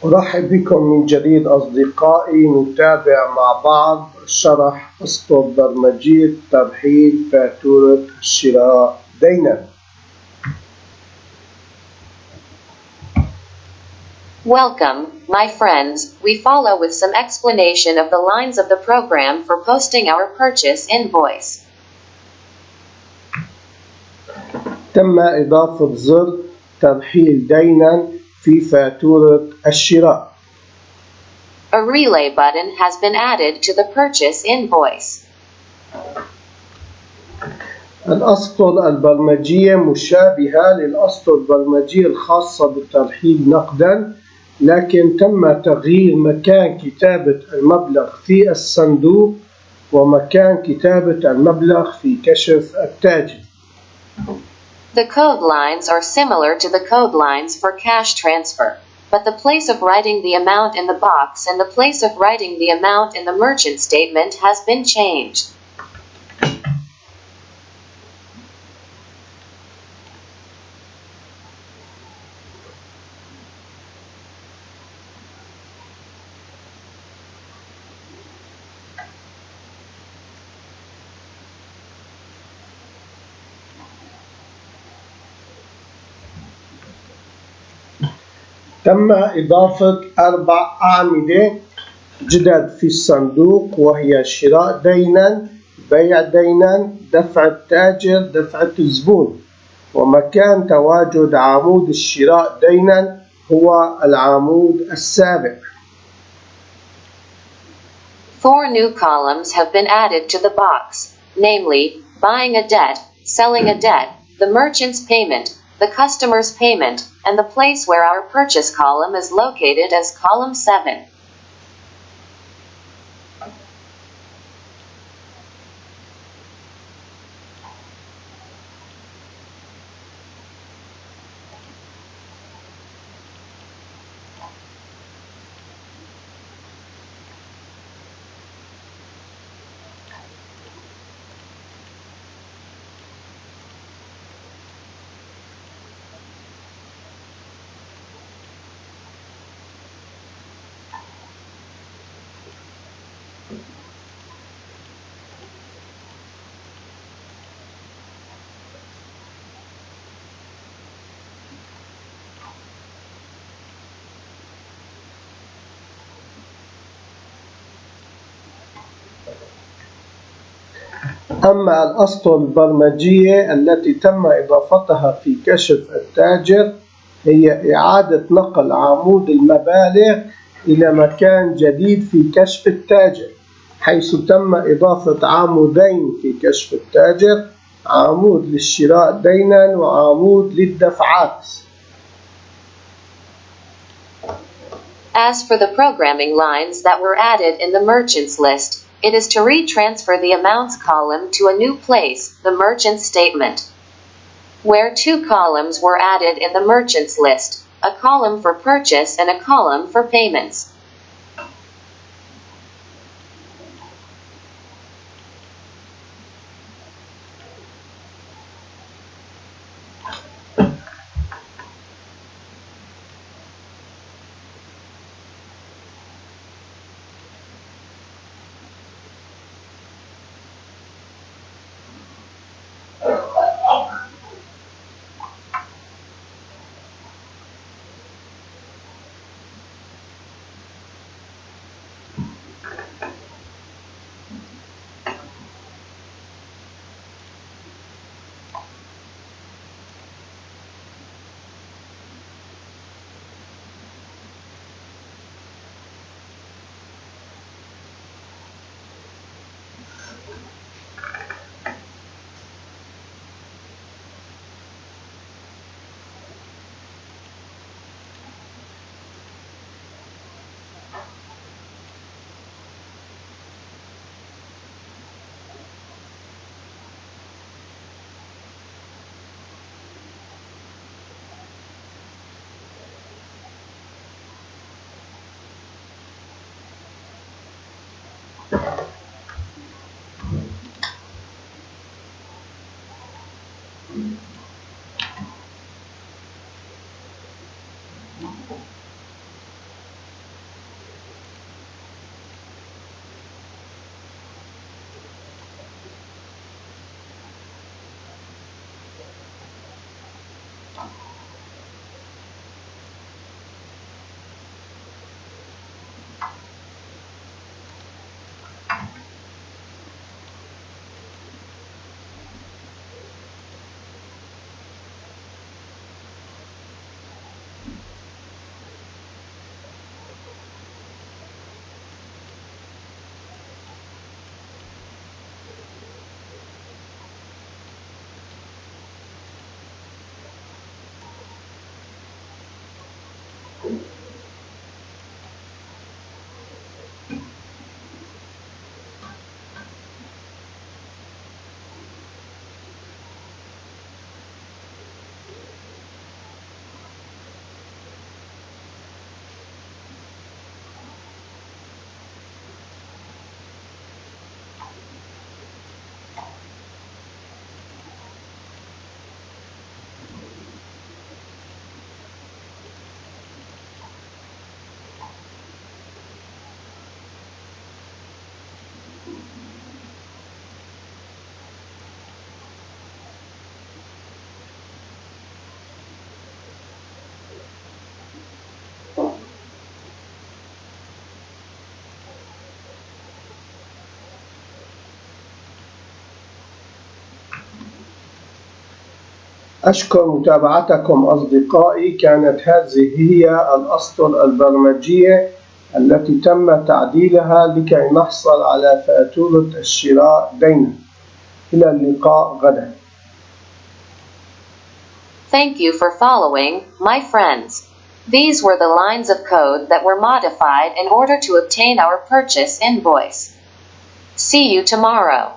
أرحب بكم من جديد أصدقائي. نتابع مع بعض شرح أسطر برمجية ترحيل فاتورة الشراء دينا. Welcome, my friends. We follow with some explanation of the lines of the program for posting our purchase invoice. تم إضافة زر ترحيل دينا في فاتورة الشراء. A relay button has been added to the purchase invoice. الأسطر البرمجية مشابهة للأسطر البرمجية الخاصة بترحيل نقدا، لكن تم تغيير مكان كتابة المبلغ في الصندوق ومكان كتابة المبلغ في كشف التاجر. The code lines are similar to the code lines for cash transfer, but the place of writing the amount in the box and the place of writing the amount in the merchant statement has been changed. تم إضافة 4 أعمدة جدد في الصندوق، وهي شراء دينا، بيع دينا، دفع التاجر، دفع الزبون. ومكان تواجد عمود الشراء دينا هو العمود السابع. 4 new columns have been added to the box, namely, buying a debt, selling a debt, the merchant's payment, the customer's payment, and the place where our purchase column is located as column 7. أما الأسطر البرمجية التي تم إضافتها في كشف التاجر هي إعادة نقل عمود المبالغ إلى مكان جديد في كشف التاجر، حيث تم إضافة عمودين في كشف التاجر، عمود للشراء دينا وعمود للدفعات. As for the programming lines that were added in the merchants list, it is to retransfer the amounts column to a new place, the merchant statement. Where 2 columns were added in the merchants list, a column for purchase and a column for payments. أشكر متابعتكم أصدقائي. كانت هذه هي الأسطر البرمجية التي تم تعديلها لكي نحصل على فاتورة الشراء دينا. إلى اللقاء غدا. Thank you for following, my friends. These were the lines of code that were modified in order to obtain our purchase invoice. See you tomorrow.